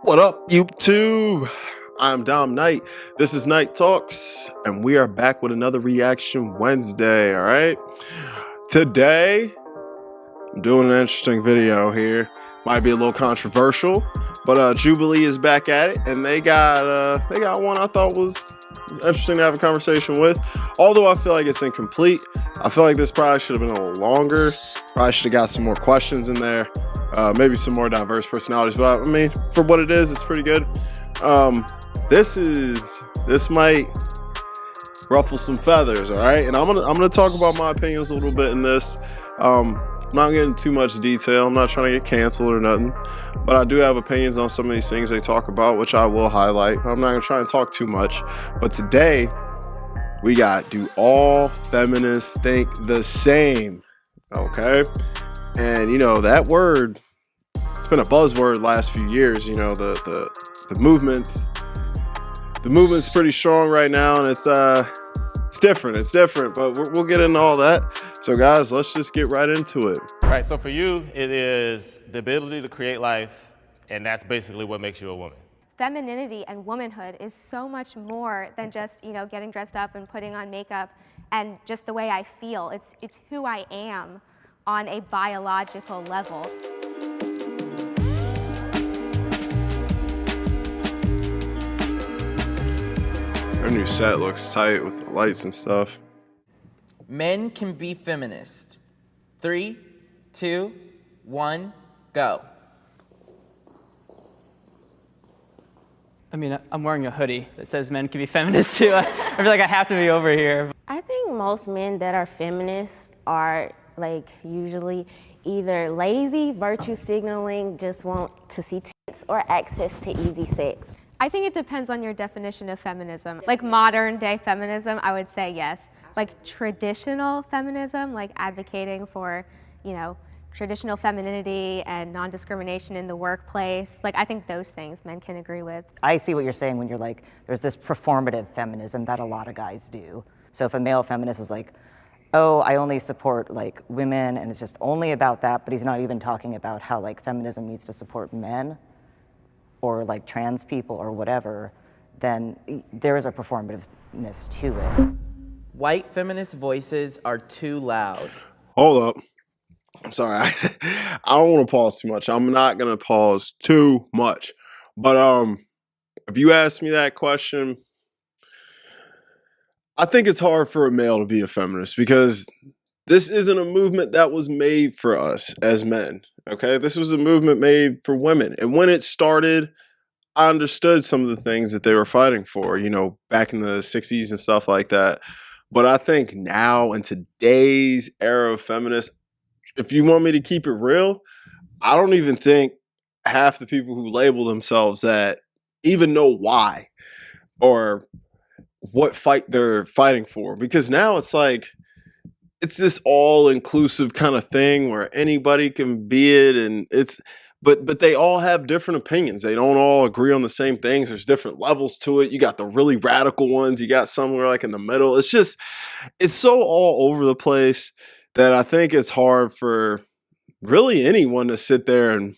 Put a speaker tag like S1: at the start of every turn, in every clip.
S1: What up, YouTube? I'm Dom Knight. This is Night Talks, and we are back with another Reaction Wednesday, all right? Today, I'm doing an interesting video here. Might be a little controversial, but Jubilee is back at it, and they got one I thought was interesting to have a conversation with. Although I feel like it's incomplete. I feel like this probably should have been a little longer. Probably should have got some more questions in there. Maybe some more diverse personalities, but I mean, for what it is, it's pretty good. This might ruffle some feathers, all right? And I'm gonna talk about my opinions a little bit in this. I'm not getting too much detail. I'm not trying to get canceled or nothing, but I do have opinions on some of these things they talk about, which I will highlight. But I'm not gonna try and talk too much. But today, we got, do all feminists think the same? Okay, and you know that word, it's been a buzzword last few years. You know, the movement's pretty strong right now, and it's different, but we'll get into all that. So guys, let's just get right into it.
S2: Right, so for you, it is the ability to create life, and that's basically what makes you a woman.
S3: Femininity and womanhood is so much more than just, you know, getting dressed up and putting on makeup and just the way I feel. It's who I am on a biological level.
S1: Our new set looks tight with the lights and stuff.
S4: Men can be feminist. 3, 2, 1, go.
S5: I mean, I'm wearing a hoodie that says men can be feminists too. I feel like I have to be over here.
S6: I think most men that are feminists are like usually either lazy, virtue signaling, just want to see tits, or access to easy sex.
S3: I think it depends on your definition of feminism. Like modern day feminism, I would say yes. Like traditional feminism, like advocating for, you know, traditional femininity and non-discrimination in the workplace. Like, I think those things men can agree with.
S7: I see what you're saying when you're like, there's this performative feminism that a lot of guys do. So if a male feminist is like, oh, I only support like women and it's just only about that, but he's not even talking about how like feminism needs to support men or like trans people or whatever, then there is a performativeness to it.
S4: White feminist voices are too loud.
S1: Hold up. I'm sorry. I don't want to pause too much. I'm not going to pause too much. But if you ask me that question, I think it's hard for a male to be a feminist because this isn't a movement that was made for us as men. Okay? This was a movement made for women. And when it started, I understood some of the things that they were fighting for, you know, back in the 60s and stuff like that. But I think now in today's era of feminists, if you want me to keep it real, I don't even think half the people who label themselves that even know why or what fight they're fighting for. Because now it's like, it's this all-inclusive kind of thing where anybody can be it, and but they all have different opinions. They don't all agree on the same things. There's different levels to it. You got the really radical ones. You got somewhere like in the middle. It's so all over the place that I think it's hard for really anyone to sit there and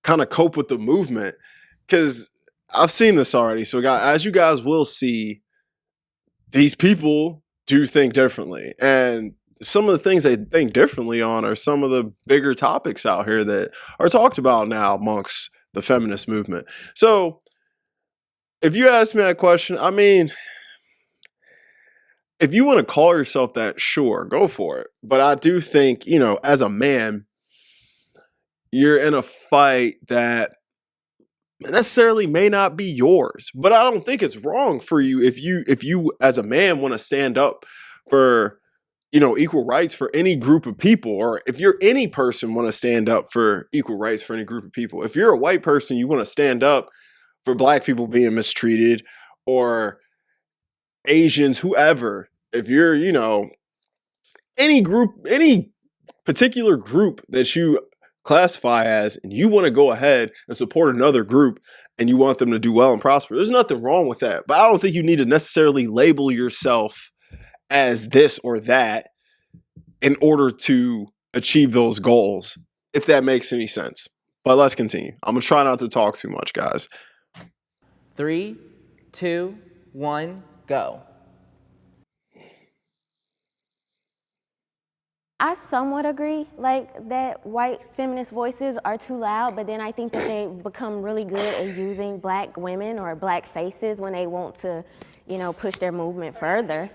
S1: kind of cope with the movement, because I've seen this already. So as you guys will see, these people do think differently. And some of the things they think differently on are some of the bigger topics out here that are talked about now amongst the feminist movement. So if you ask me that question, I mean, if you want to call yourself that, sure, go for it. But I do think, you know, as a man, you're in a fight that necessarily may not be yours. But I don't think it's wrong for you if you as a man want to stand up for, you know, equal rights for any group of people, or if you're any person want to stand up for equal rights for any group of people. If you're a white person, you want to stand up for black people being mistreated, or Asians, whoever. If you're, you know, any group, any particular group that you classify as, and you want to go ahead and support another group and you want them to do well and prosper, there's nothing wrong with that. But I don't think you need to necessarily label yourself as this or that in order to achieve those goals, if that makes any sense. But let's continue. I'm going to try not to talk too much, guys.
S4: 3, 2, 1, go.
S6: I somewhat agree, like that white feminist voices are too loud, but then I think that they become really good at using black women or black faces when they want to, you know, push their movement further.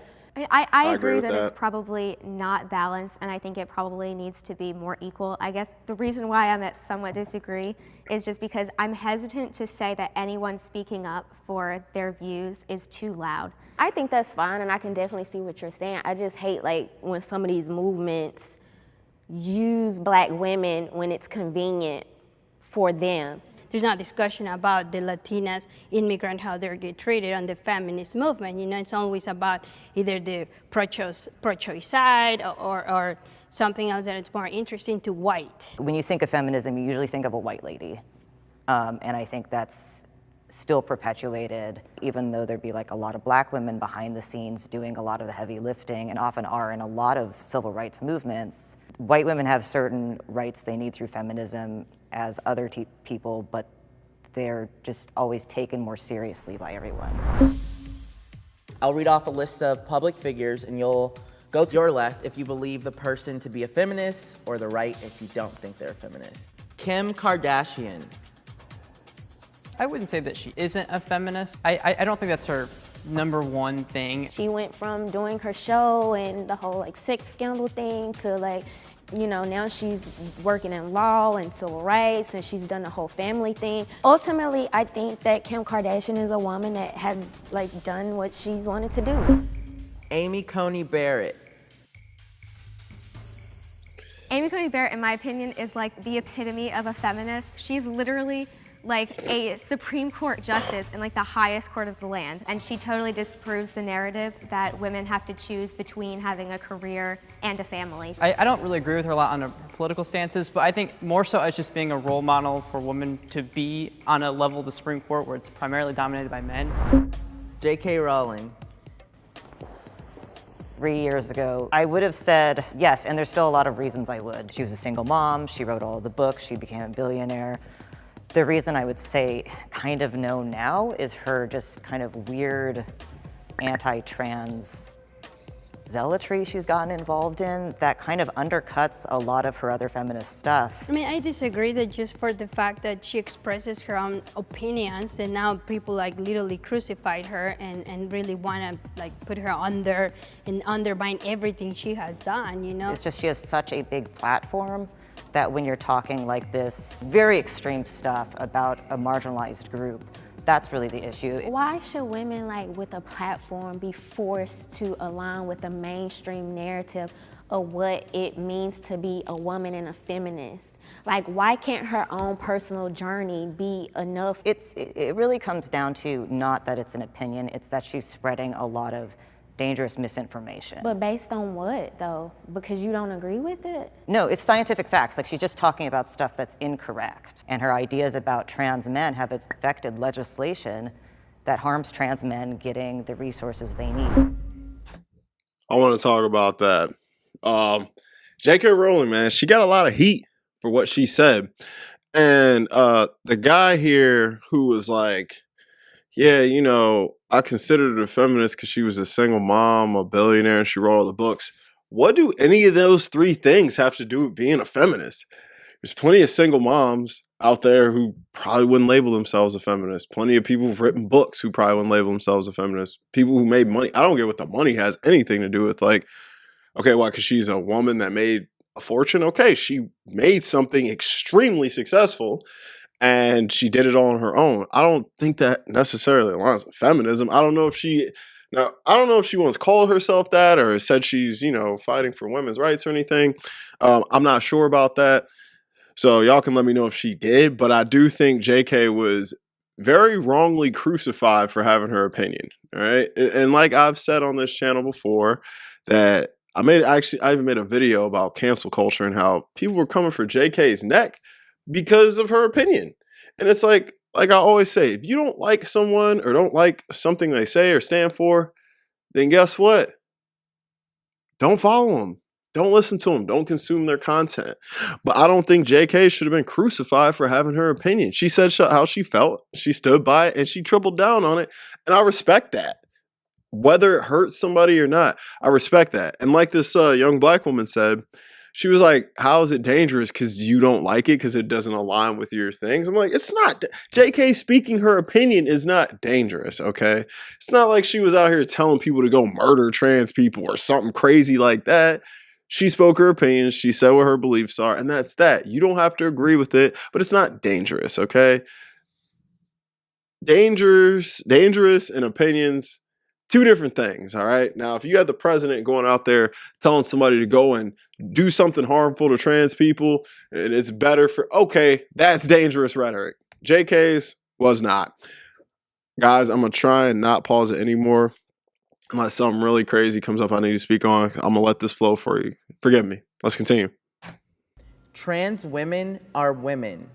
S3: I
S1: agree
S3: agree
S1: with
S3: that
S1: that.
S3: it's probably not balanced, and I think it probably needs to be more equal. I guess the reason why I'm at somewhat disagree is just because I'm hesitant to say that anyone speaking up for their views is too loud.
S6: I think that's fine, and I can definitely see what you're saying. I just hate like when some of these movements use black women when it's convenient for them.
S8: There's not discussion about the Latinas immigrant, how they get treated on the feminist movement. You know, it's always about either the pro-choice side or something else that is more interesting to white.
S7: When you think of feminism, you usually think of a white lady. And I think that's still perpetuated, even though there'd be like a lot of black women behind the scenes doing a lot of the heavy lifting, and often are in a lot of civil rights movements. White women have certain rights they need through feminism as other people, but they're just always taken more seriously by everyone.
S4: I'll read off a list of public figures, and you'll go to your left if you believe the person to be a feminist, or the right if you don't think they're a feminist. Kim Kardashian.
S5: I wouldn't say that she isn't a feminist. I don't think that's her number one thing.
S6: She went from doing her show and the whole like sex scandal thing to like, you know, now she's working in law and civil rights, and she's done the whole family thing. Ultimately, I think that Kim Kardashian is a woman that has like done what she's wanted to do.
S4: Amy Coney Barrett.
S3: Amy Coney Barrett, in my opinion, is like the epitome of a feminist. She's literally like a Supreme Court justice in like the highest court of the land, and she totally disproves the narrative that women have to choose between having a career and a family.
S5: I don't really agree with her a lot on her political stances, but I think more so as just being a role model for women to be on a level of the Supreme Court where it's primarily dominated by men.
S4: JKRowling.
S7: 3 years ago, I would have said yes, and there's still a lot of reasons I would. She was a single mom, she wrote all the books, she became a billionaire. The reason I would say kind of no now is her just kind of weird anti-trans zealotry she's gotten involved in that kind of undercuts a lot of her other feminist stuff.
S8: I mean, I disagree that just for the fact that she expresses her own opinions, that now people like literally crucified her and really want to like put her under and undermine everything she has done, you know?
S7: It's just she has such a big platform that when you're talking like this very extreme stuff about a marginalized group, that's really the issue.
S6: Why should women like with a platform be forced to align with the mainstream narrative of what it means to be a woman and a feminist? Like, why can't her own personal journey be enough?
S7: It really comes down to not that it's an opinion, it's that she's spreading a lot of dangerous misinformation.
S6: But based on what though? Because you don't agree with it?
S7: No, it's scientific facts. Like, she's just talking about stuff that's incorrect. And her ideas about trans men have affected legislation that harms trans men getting the resources they need.
S1: I want to talk about that. JKRowling, man, she got a lot of heat for what she said. And the guy here who was like, yeah, you know, I considered her a feminist because she was a single mom, a billionaire, and she wrote all the books. What do any of those three things have to do with being a feminist? There's plenty of single moms out there who probably wouldn't label themselves a feminist. Plenty of people who've written books who probably wouldn't label themselves a feminist. People who made money. I don't get what the money has anything to do with. Like, okay, why? Because she's a woman that made a fortune? Okay, she made something extremely successful, and she did it all on her own. I don't think that necessarily aligns with feminism. I don't know if she once called herself that or said she's, you know, fighting for women's rights or anything. I'm not sure about that. So y'all can let me know if she did, but I do think JK was very wrongly crucified for having her opinion. All right. And like I've said on this channel before, that I even made a video about cancel culture and how people were coming for JK's neck because of her opinion. And it's like I always say, if you don't like someone or don't like something they say or stand for, then guess what? Don't follow them. Don't listen to them. Don't consume their content. But I don't think JK should have been crucified for having her opinion. She said how she felt. She stood by it and she tripled down on it. And I respect that. Whether it hurts somebody or not, I respect that. And like this young black woman said, she was like, how is it dangerous? Because you don't like it because it doesn't align with your things. I'm like, it's not. JK speaking her opinion is not dangerous, okay? It's not like she was out here telling people to go murder trans people or something crazy like that. She spoke her opinion. She said what her beliefs are, and that's that. You don't have to agree with it, but it's not dangerous, okay? Dangerous and opinions, two different things, all right? Now, if you had the president going out there telling somebody to go and do something harmful to trans people, and it's better for, okay, that's dangerous rhetoric. JK's was not. Guys, I'm going to try and not pause it anymore unless something really crazy comes up I need to speak on. I'm going to let this flow for you. Forgive me. Let's continue.
S4: Trans women are women.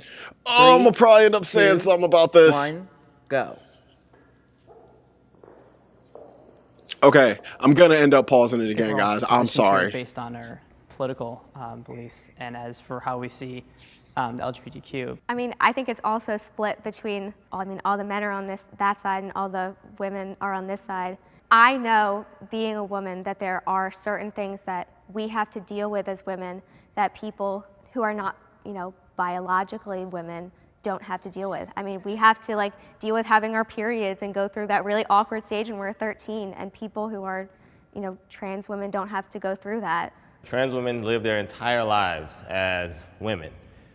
S1: Oh, I'm going to probably end up saying something about this.
S4: 1, go.
S1: Okay, I'm going to end up pausing it again, guys. I'm sorry.
S5: Based on our political beliefs and as for how we see the LGBTQ.
S3: I mean, I think it's also split between, all the men are on that side and all the women are on this side. I know, being a woman, that there are certain things that we have to deal with as women that people who are not, biologically women don't have to deal with. I mean, we have to deal with having our periods and go through that really awkward stage when we're 13, and people who are, trans women don't have to go through that.
S2: Trans women live their entire lives as women.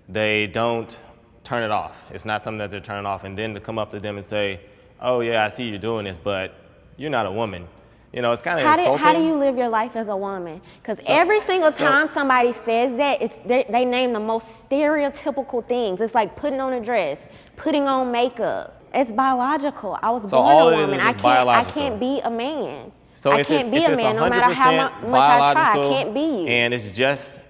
S2: They don't turn it off. It's not something that they're turning off, and then to come up to them and say, oh yeah, I see you doing this, but you're not a woman. It's kind of insulting.
S6: How do you live your life as a woman? Because every single time somebody says that, they name the most stereotypical things. It's like putting on a dress, putting on makeup. It's biological. I was born a woman. I can't be a man.
S2: So
S6: I can't be a man no matter how much I try. I can't be you.
S2: And it's just,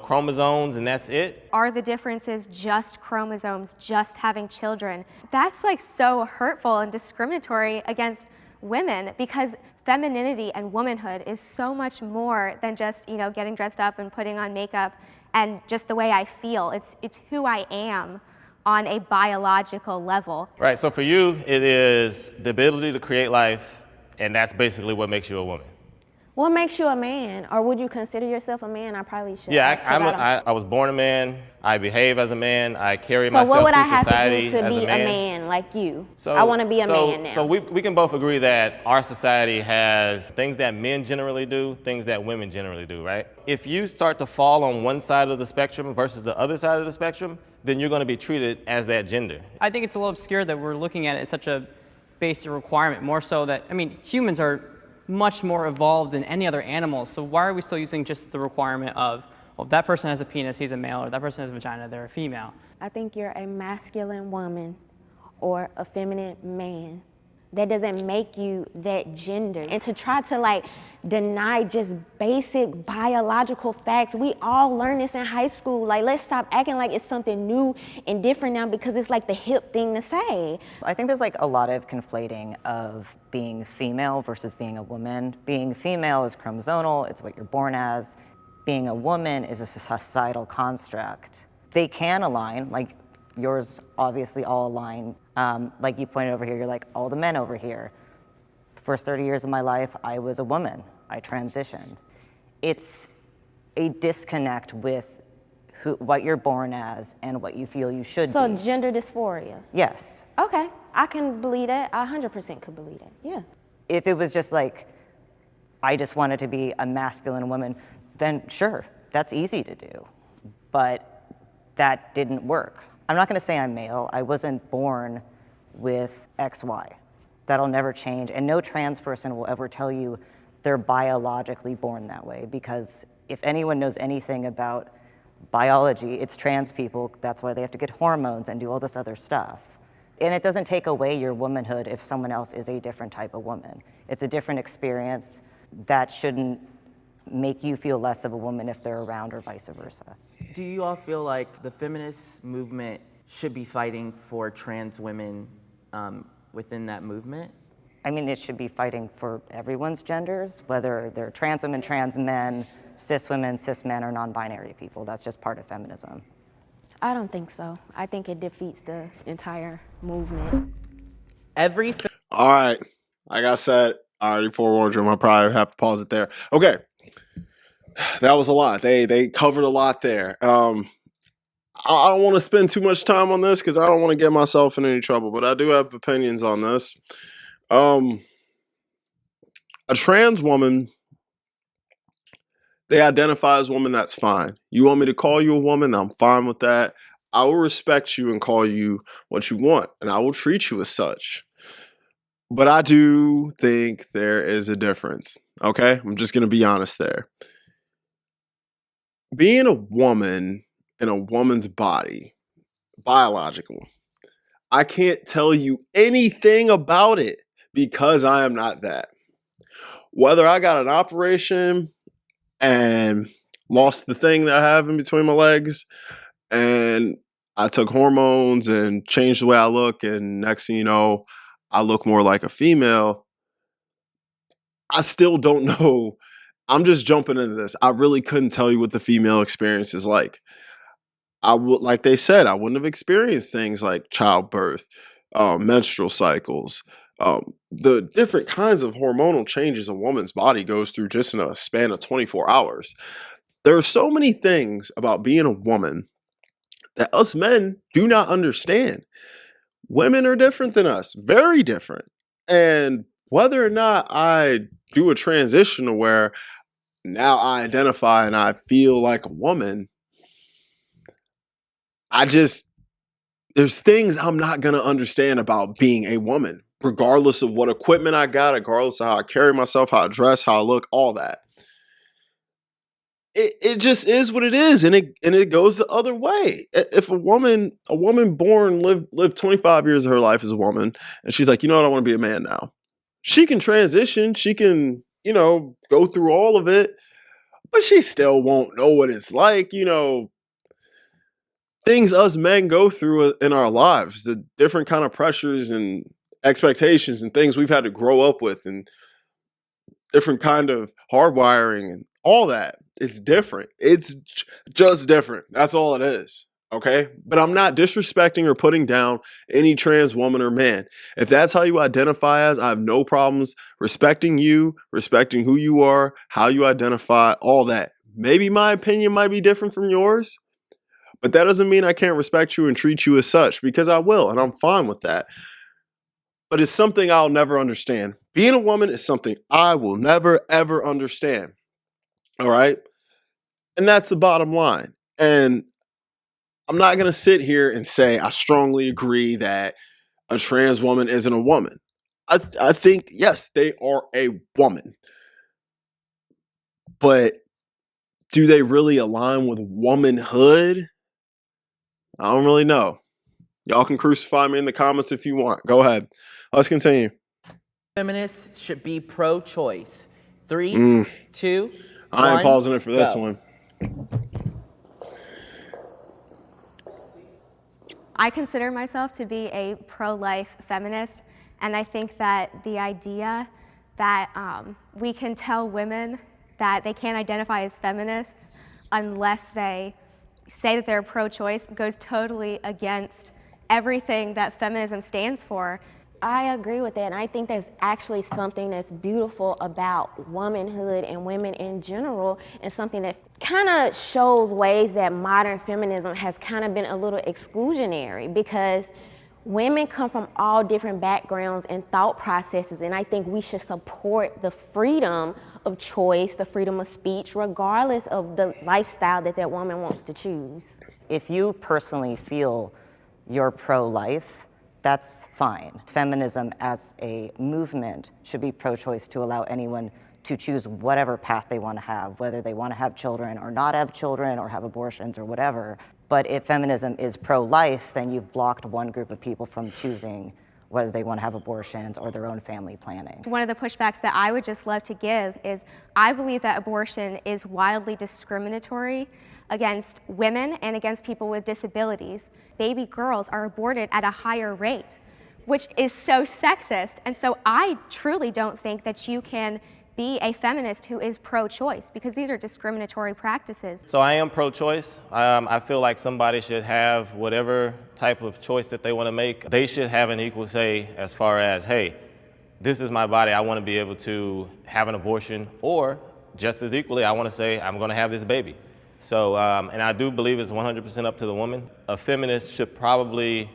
S2: chromosomes and that's it.
S3: Are the differences just chromosomes, just having children? That's so hurtful and discriminatory against women, because femininity and womanhood is so much more than just, getting dressed up and putting on makeup and just the way I feel. It's who I am on a biological level.
S2: Right, so for you, it is the ability to create life, and that's basically what makes you a woman.
S6: What makes you a man? Or would you consider yourself a man? I probably should.
S2: Yeah, I was born a man. I behave as a man. I carry myself through society.
S6: So what would I have to do to
S2: be
S6: a man like you?
S2: So,
S6: I want to be a man now.
S2: So we can both agree that our society has things that men generally do, things that women generally do, right? If you start to fall on one side of the spectrum versus the other side of the spectrum, then you're going to be treated as that gender.
S5: I think it's a little obscure that we're looking at it as such a basic requirement, more so that, humans are much more evolved than any other animal, so why are we still using just the requirement of, well, if that person has a penis, he's a male, or that person has a vagina, they're a female?
S6: I think you're a masculine woman or a feminine man. That doesn't make you that gender. And to try to deny just basic biological facts, we all learn this in high school. Let's stop acting like it's something new and different now because it's the hip thing to say.
S7: I think there's a lot of conflating of being female versus being a woman. Being female is chromosomal, it's what you're born as. Being a woman is a societal construct. They can align, yours obviously all align. Like you pointed over here, you're all the men over here. The first 30 years of my life, I was a woman. I transitioned. It's a disconnect with what you're born as and what you feel you should be.
S6: So gender dysphoria?
S7: Yes.
S6: Okay, I can believe that. I 100% could believe that, yeah.
S7: If it was just I just wanted to be a masculine woman, then sure, that's easy to do. But that didn't work. I'm not gonna say I'm male. I wasn't born with XY. That'll never change, and no trans person will ever tell you they're biologically born that way, because if anyone knows anything about biology, it's trans people. That's why they have to get hormones and do all this other stuff. And it doesn't take away your womanhood if someone else is a different type of woman. It's a different experience that shouldn't make you feel less of a woman if they're around, or vice versa.
S4: Do you all feel like the feminist movement should be fighting for trans women within that movement?
S7: It should be fighting for everyone's genders, whether they're trans women, trans men, cis women, cis men, or non-binary people. That's just part of feminism.
S6: I don't think so. I think it defeats the entire movement.
S1: All right. Like I said, I already forewarned you. I probably have to pause it there. Okay. That was a lot. They covered a lot there. I don't want to spend too much time on this because I don't want to get myself in any trouble, but I do have opinions on this. A trans woman, they identify as woman, that's fine. You want me to call you a woman? I'm fine with that. I will respect you and call you what you want, and I will treat you as such. But I do think there is a difference, okay? I'm just going to be honest there. Being a woman in a woman's body, biological, I can't tell you anything about it because I am not that. Whether I got an operation and lost the thing that I have in between my legs, and I took hormones and changed the way I look, and next thing you know, I look more like a female, I still don't know. I'm just jumping into this. I really couldn't tell you what the female experience is like. I would, like they said, I wouldn't have experienced things like childbirth, menstrual cycles, the different kinds of hormonal changes a woman's body goes through just in a span of 24 hours. There are so many things about being a woman that us men do not understand. Women are different than us, very different. And whether or not I do a transition to where now I identify and I feel like a woman, there's things I'm not going to understand about being a woman, regardless of what equipment I got, regardless of how I carry myself, how I dress, how I look, all that. It just is what it is, and it goes the other way. If a woman born lived 25 years of her life as a woman, and she's like, you know what, I want to be a man now. She can transition, she can, go through all of it, but she still won't know what it's like, things us men go through in our lives, the different kind of pressures and expectations and things we've had to grow up with, and different kind of hardwiring and all that. It's different. It's just different. That's all it is. Okay? But I'm not disrespecting or putting down any trans woman or man. If that's how you identify as, I have no problems respecting you, respecting who you are, how you identify, all that. Maybe my opinion might be different from yours, but that doesn't mean I can't respect you and treat you as such, because I will, and I'm fine with that. But it's something I'll never understand. Being a woman is something I will never, ever understand. All right? And that's the bottom line. And I'm not going to sit here and say I strongly agree that a trans woman isn't a woman. I think, yes, they are a woman. But do they really align with womanhood? I don't really know. Y'all can crucify me in the comments if you want. Go ahead. Let's continue.
S4: Feminists should be pro-choice. 3, 2,
S1: I ain't
S4: 1,
S1: pausing it for this
S4: go.
S1: one.
S3: I consider myself to be a pro-life feminist, and I think that the idea that we can tell women that they can't identify as feminists unless they say that they're pro-choice goes totally against everything that feminism stands for.
S6: I agree with that, and I think that's actually something that's beautiful about womanhood and women in general, and something that kind of shows ways that modern feminism has kind of been a little exclusionary, because women come from all different backgrounds and thought processes, and I think we should support the freedom of choice, the freedom of speech, regardless of the lifestyle that that woman wants to choose.
S7: If you personally feel you're pro-life, that's fine. Feminism as a movement should be pro-choice to allow anyone to choose whatever path they want to have, whether they want to have children or not have children or have abortions or whatever. But if feminism is pro-life, then you've blocked one group of people from choosing whether they want to have abortions or their own family planning.
S3: One of the pushbacks that I would just love to give is I believe that abortion is wildly discriminatory against women and against people with disabilities. Baby girls are aborted at a higher rate, which is so sexist. And so I truly don't think that you can be a feminist who is pro-choice, because these are discriminatory practices.
S2: So I am pro-choice. I feel like somebody should have whatever type of choice that they want to make. They should have an equal say as far as, hey, this is my body, I want to be able to have an abortion, or just as equally, I want to say, I'm going to have this baby. So, and I do believe it's 100% up to the woman. A feminist should probably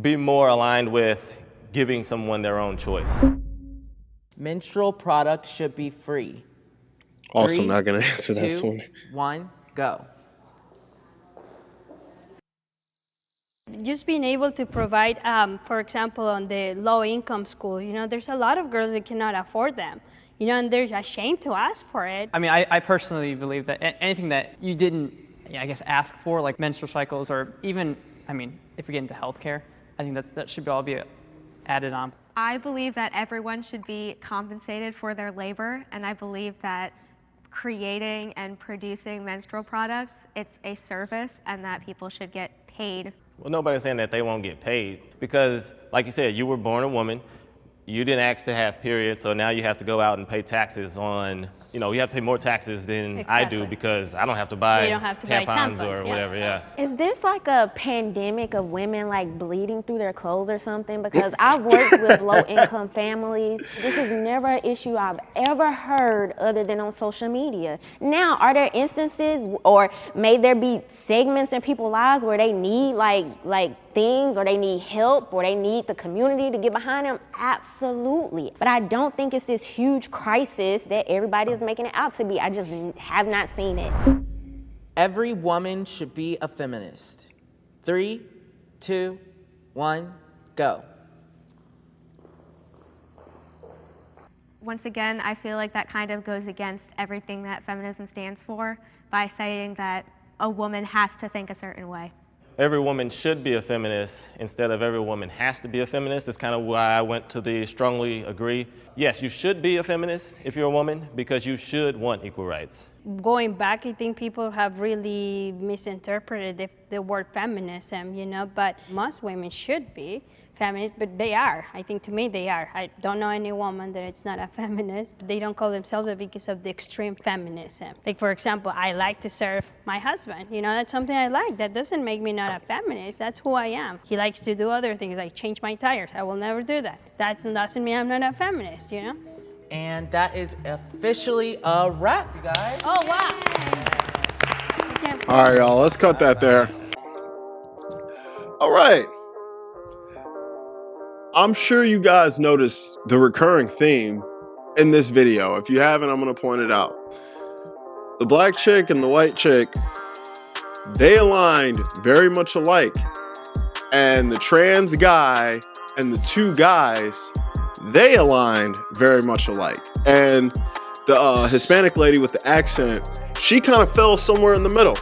S2: be more aligned with giving someone their own choice.
S4: Menstrual products should be free.
S1: Also
S4: 3,
S1: not going to answer that
S4: 2,
S1: one.
S4: 1, go.
S8: Just being able to provide, for example, on the low-income school, you know, there's a lot of girls that cannot afford them, you know, and they're ashamed to ask for it.
S5: I mean, I personally believe that anything that you didn't, I guess, ask for, like menstrual cycles, or even, I mean, if you get into healthcare, I think that should all be added on.
S3: I believe that everyone should be compensated for their labor, and I believe that creating and producing menstrual products, it's a service, and that people should get paid.
S2: Well, nobody's saying that they won't get paid, because, like you said, you were born a woman, you didn't ask to have periods, so now you have to go out and pay taxes on, you know, you have to pay more taxes than I do, because I don't have to buy tampons or whatever, yeah.
S6: Is this like a pandemic of women like bleeding through their clothes or something? Because I've worked with low-income families. This is never an issue I've ever heard other than on social media. Now, are there instances, or may there be segments in people's lives where they need like things, or they need help, or they need the community to get behind them? Absolutely. But I don't think it's this huge crisis that everybody is making it out to be. I just have not seen it.
S4: Every woman should be a feminist. 3, 2, 1, go.
S3: Once again, I feel like that kind of goes against everything that feminism stands for by saying that a woman has to think a certain way.
S2: Every woman should be a feminist instead of every woman has to be a feminist. That's kind of why I went to the strongly agree. Yes, you should be a feminist if you're a woman, because you should want equal rights.
S8: Going back, I think people have really misinterpreted the word feminism, you know, but most women should be feminist, but they are. I think, to me, they are. I don't know any woman that it's not a feminist, but they don't call themselves that because of the extreme feminism. Like, for example, I like to serve my husband. You know, that's something I like. That doesn't make me not a feminist. That's who I am. He likes to do other things, like change my tires. I will never do that. That doesn't mean I'm not a feminist, you know?
S4: And that is officially a wrap, you guys.
S8: Oh, wow.
S1: All right, y'all, let's cut that there. All right. I'm sure you guys noticed the recurring theme in this video. If you haven't, I'm going to point it out. The black chick and the white chick, they aligned very much alike. And the trans guy and the two guys, they aligned very much alike. And the Hispanic lady with the accent, she kind of fell somewhere in the middle.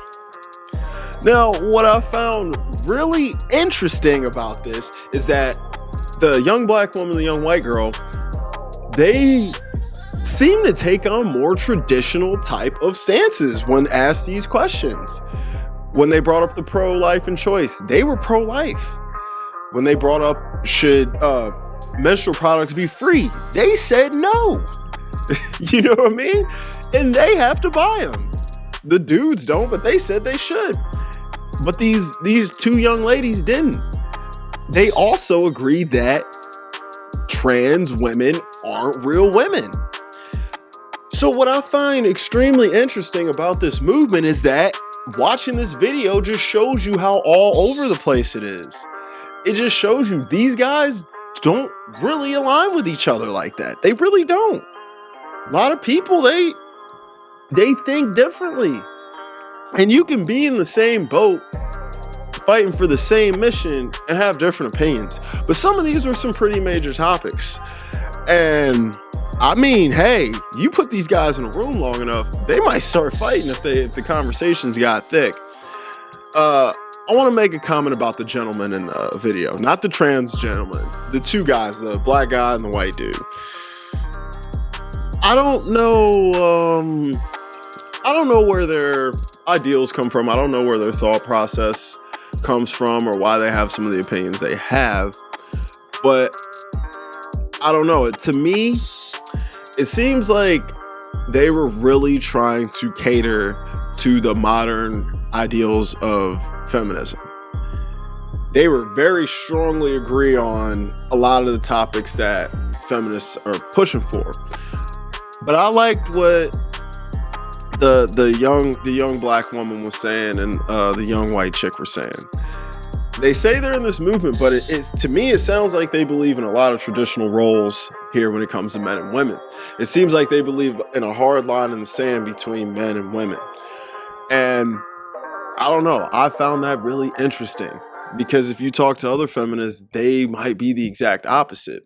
S1: Now, what I found really interesting about this is that the young black woman and the young white girl, they seem to take on more traditional type of stances when asked these questions. When they brought up the pro-life and choice, they were pro-life. When they brought up, should menstrual products be free, they said no. You know what I mean? And they have to buy them. The dudes don't, but they said they should. But these two young ladies didn't. They also agreed that trans women aren't real women. So what I find extremely interesting about this movement is that watching this video just shows you how all over the place it is. It just shows you these guys don't really align with each other like that. They really don't. A lot of people, they think differently. And you can be in the same boat fighting for the same mission and have different opinions. But some of these were some pretty major topics. And I mean, hey, you put these guys in a room long enough, they might start fighting if the conversations got thick. I want to make a comment about the gentleman in the video, not the trans gentleman, the two guys, the black guy and the white dude. I don't know where their ideals come from. I don't know where their thought process comes from or why they have some of the opinions they have. But I don't know. To me, it seems like they were really trying to cater to the modern ideals of feminism. They were very strongly agree on a lot of the topics that feminists are pushing for. But I liked what the young black woman was saying and the young white chick were saying. They say they're in this movement, but to me, it sounds like they believe in a lot of traditional roles here when it comes to men and women. It seems like they believe in a hard line in the sand between men and women. And I don't know, I found that really interesting because if you talk to other feminists, they might be the exact opposite.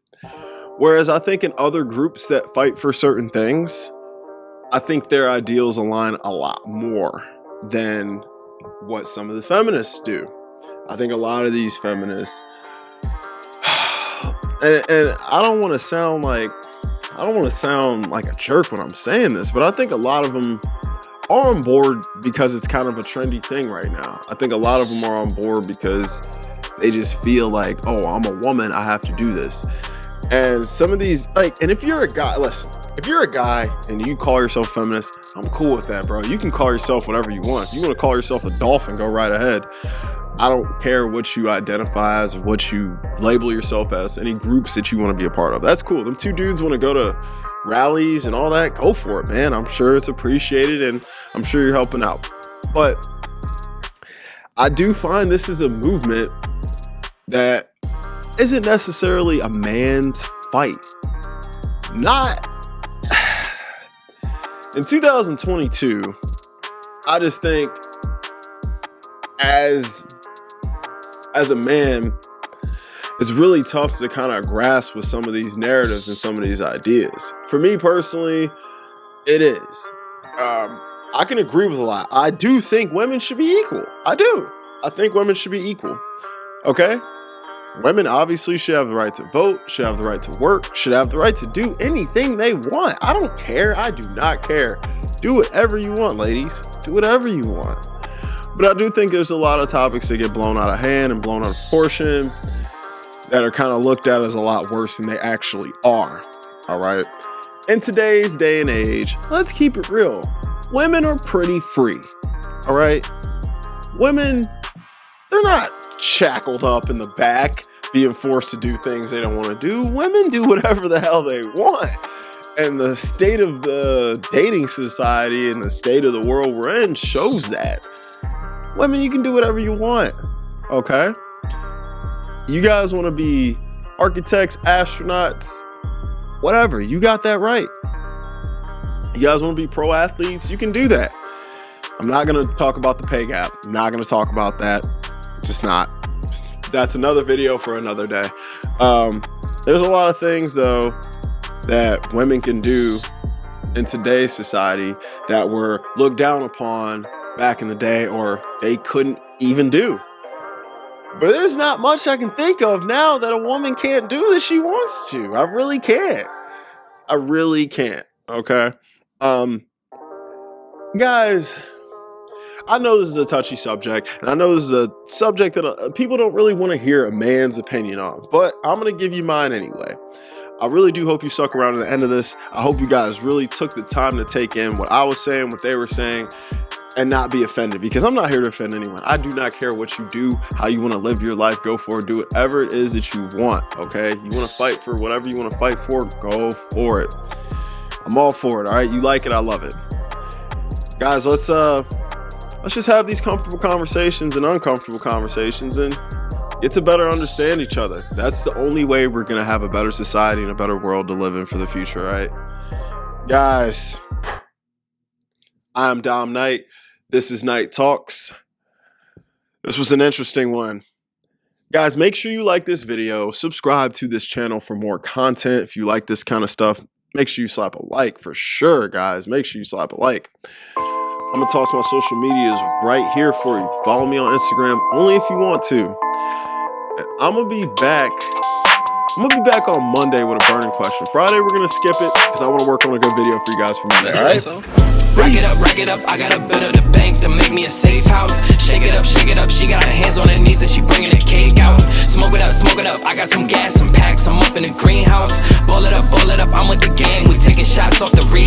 S1: Whereas I think in other groups that fight for certain things, I think their ideals align a lot more than what some of the feminists do. I think a lot of these feminists, and I don't want to sound like a jerk when I'm saying this, but I think a lot of them are on board because it's kind of a trendy thing right now. I think a lot of them are on board because they just feel like, oh, I'm a woman, I have to do this. And some of these, like, and if you're a guy, listen, if you're a guy and you call yourself feminist, I'm cool with that, bro. You can call yourself whatever you want. If you want to call yourself a dolphin, go right ahead. I don't care what you identify as or what you label yourself as, any groups that you want to be a part of. That's cool. Them two dudes want to go to rallies and all that. Go for it, man. I'm sure it's appreciated and I'm sure you're helping out. But I do find this is a movement that isn't necessarily a man's fight. Not in 2022. I just think as a man, it's really tough to kind of grasp with some of these narratives and some of these ideas. For me personally, it is. I can agree with a lot. I do think women should be equal. I do. I think women should be equal. Okay? Women obviously should have the right to vote, should have the right to work, should have the right to do anything they want. I don't care. I do not care. Do whatever you want, ladies. Do whatever you want. But I do think there's a lot of topics that get blown out of hand and blown out of proportion that are kind of looked at as a lot worse than they actually are. All right. In today's day and age, let's keep it real. Women are pretty free. All right. Women, they're not shackled up in the back, being forced to do things they don't want to do. Women do whatever the hell they want. And the state of the dating society and the state of the world we're in shows that. Women, you can do whatever you want, okay? You guys want to be architects, astronauts, whatever. You got that right. You guys want to be pro athletes, you can do that. I'm not going to talk about the pay gap. I'm not going to talk about that. Just not. That's another video for another day. There's a lot of things, though, that women can do in today's society that were looked down upon back in the day, or they couldn't even do. But there's not much I can think of now that a woman can't do that she wants to. I really can't. I really can't. Okay. Guys, I know this is a touchy subject, and I know this is a subject that people don't really want to hear a man's opinion on, but I'm going to give you mine anyway. I really do hope you stuck around to the end of this. I hope you guys really took the time to take in what I was saying, what they were saying, and not be offended, because I'm not here to offend anyone. I do not care what you do, how you want to live your life, go for it, do whatever it is that you want, okay? You want to fight for whatever you want to fight for, go for it. I'm all for it, all right? You like it, I love it. Guys, let's just have these comfortable conversations and uncomfortable conversations and get to better understand each other. That's the only way we're going to have a better society and a better world to live in for the future, right? Guys, I'm Dom Knight. This is Knight Talks. This was an interesting one. Guys, make sure you like this video. Subscribe to this channel for more content. If you like this kind of stuff, make sure you slap a like for sure, guys. Make sure you slap a like. I'm going to toss my social medias right here for you. Follow me on Instagram only if you want to. And I'm going to be back. I'm going to be back on Monday with a burning question. Friday, we're going to skip it because I want to work on a good video for you guys for Monday, all right?
S9: Rack it up, I got a bit of the bank to make me a safe house. Shake it up, she got her hands on her knees and she bringing the cake out. Smoke it up, I got some gas, some packs, I'm up in the greenhouse. Ball it up, I'm with the gang, we taking shots. shots off the